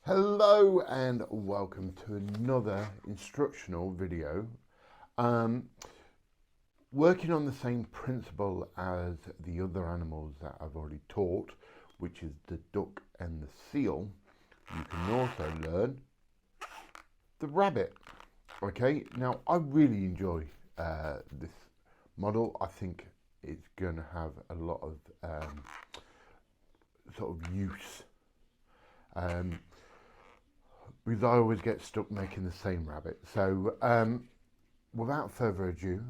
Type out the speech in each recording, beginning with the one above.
Hello and welcome to another instructional video. Working on the same principle as the other animals that I've already taught, which is the duck and the seal, you can also learn the rabbit. Okay, now I really enjoy this model. I think it's going to have a lot of sort of use. Because I always get stuck making the same rabbit. So without further ado,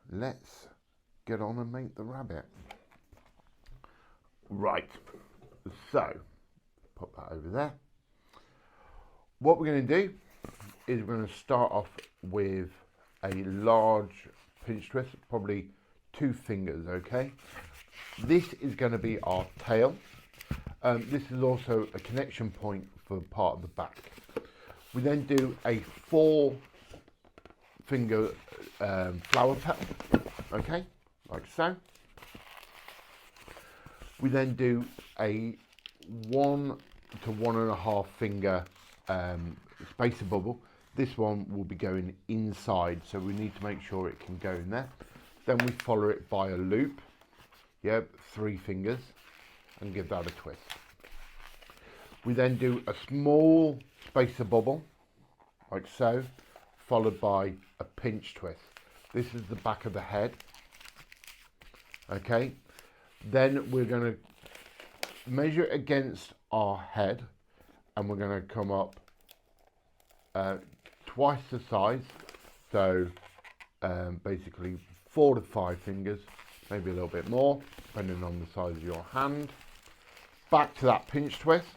let's get on and make the rabbit. Right, so pop that over there. What we're going to do is we're going to start off with a large pinch twist, probably 2 fingers, okay? This is going to be our tail. This is also a connection point for part of the back. We then do a 4-finger flower petal, okay, like so. We then do a 1 to 1.5 finger spacer bubble. This one will be going inside, so we need to make sure it can go in there. Then we follow it by a loop, 3 fingers, and give that a twist. We then do a small spacer bubble, like so, followed by a pinch twist. This is the back of the head, okay? Then we're going to measure against our head, and we're going to come up twice the size, so basically 4 to 5 fingers, maybe a little bit more, depending on the size of your hand. Back to that pinch twist.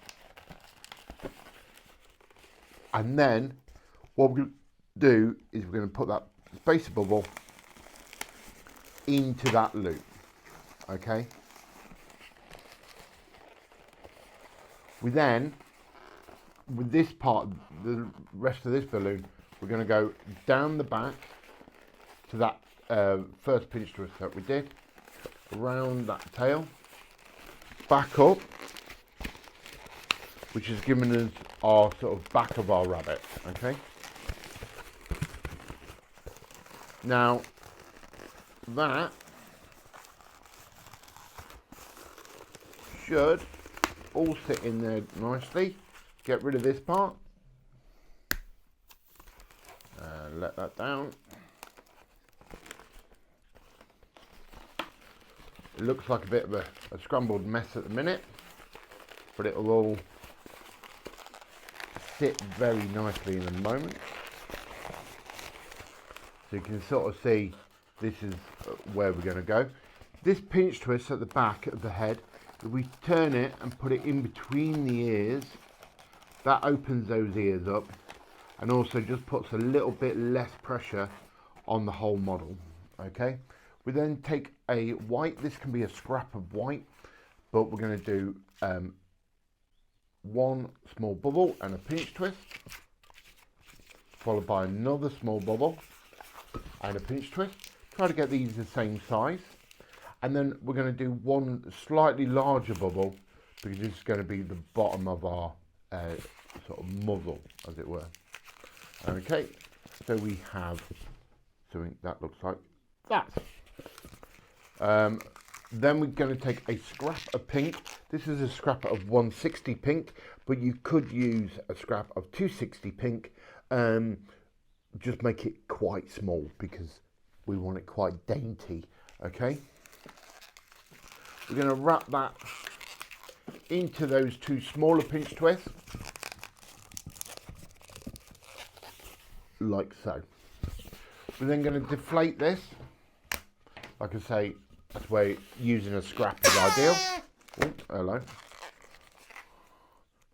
And then what we're going to do is we're going to put that spacer bubble into that loop, okay? We then, with this part, the rest of this balloon, we're going to go down the back to that first pinch twist that we did, around that tail, back up, which is giving us our sort of back of our rabbit, okay? Now, that should all sit in there nicely. Get rid of this part. Let that down. It looks like a bit of a scrambled mess at the minute, but it will all sit very nicely in a moment. So you can sort of see this is where we're going to go. This pinch twist at the back of the head, if we turn it and put it in between the ears, that opens those ears up and also just puts a little bit less pressure on the whole model, okay? We then take a white, this can be a scrap of white, but we're going to do 1 small bubble and a pinch twist, followed by another small bubble and a pinch twist. Try to get these the same size, and then we're going to do 1 slightly larger bubble because this is going to be the bottom of our sort of muzzle, as it were. Okay, so we have something that looks like that. Then we're going to take a scrap of pink. This is a scrap of 160 pink, but you could use a scrap of 260 pink. Just make it quite small because we want it quite dainty, okay? We're going to wrap that into those 2 smaller pinch twists, like so. We're then going to deflate this. Like I say, that's where using a scrap is ideal. Oh, hello.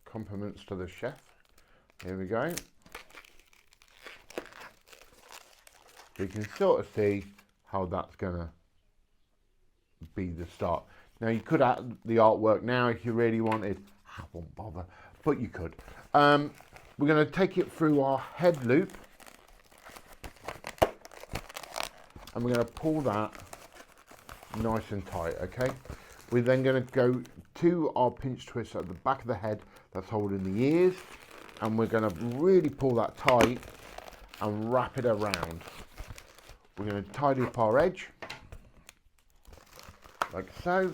Compliments to the chef. Here we go. So you can sort of see how that's going to be the start. Now you could add the artwork now if you really wanted. I won't bother, but you could. We're going to take it through our head loop, and we're going to pull that nice and tight, okay? We're then going to go to our pinch twist at the back of the head that's holding the ears. and we're going to really pull that tight and wrap it around. We're going to tidy up our edge like so.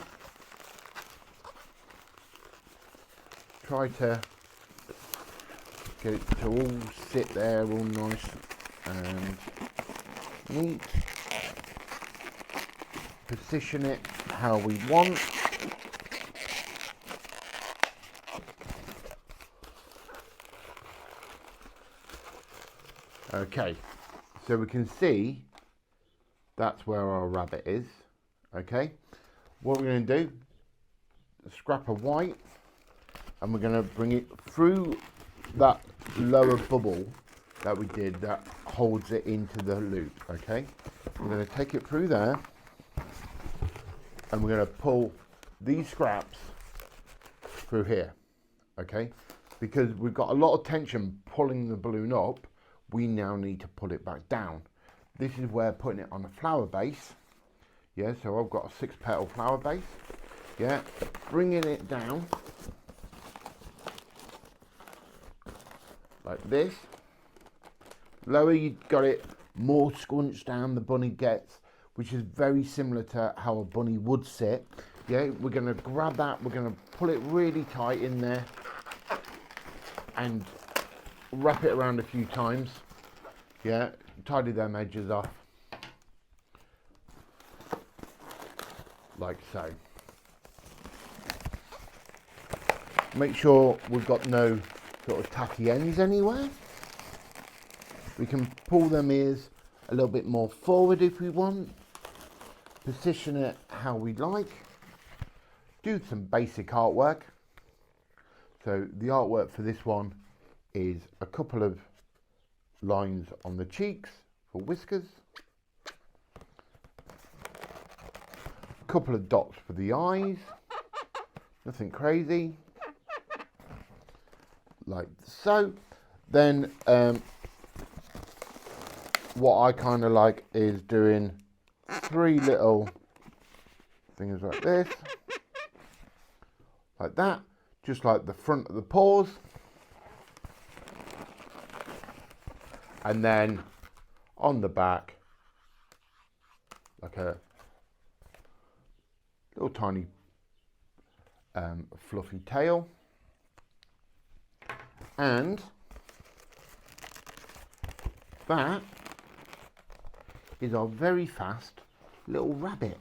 Try to get it to all sit there all nice and neat. Position it how we want. Okay, so we can see that's where our rabbit is. Okay, what we're going to do, a scrap of white, and we're going to bring it through that lower bubble that we did that holds it into the loop. Okay, we're going to take it through there, and we're going to pull these scraps through here. Okay, because we've got a lot of tension pulling the balloon up, we now need to pull it back down. This is where putting it on a flower base. Yeah, so I've got a 6-petal flower base. Yeah, bringing it down like this. Lower you got it, more scrunched down the bunny gets, which is very similar to how a bunny would sit. Yeah, we're going to grab that, we're going to pull it really tight in there and wrap it around a few times. Yeah, tidy them edges off like so. Make sure we've got no sort of tacky ends anywhere. We can pull them ears a little bit more forward if we want. Position it how we like. Do some basic artwork. So the artwork for this one is a couple of lines on the cheeks for whiskers, a couple of dots for the eyes, nothing crazy, like so. Then what I kind of like is doing 3 little things like this, like that, just like the front of the paws. And then on the back, like a little tiny fluffy tail. And that is our very fast little rabbit.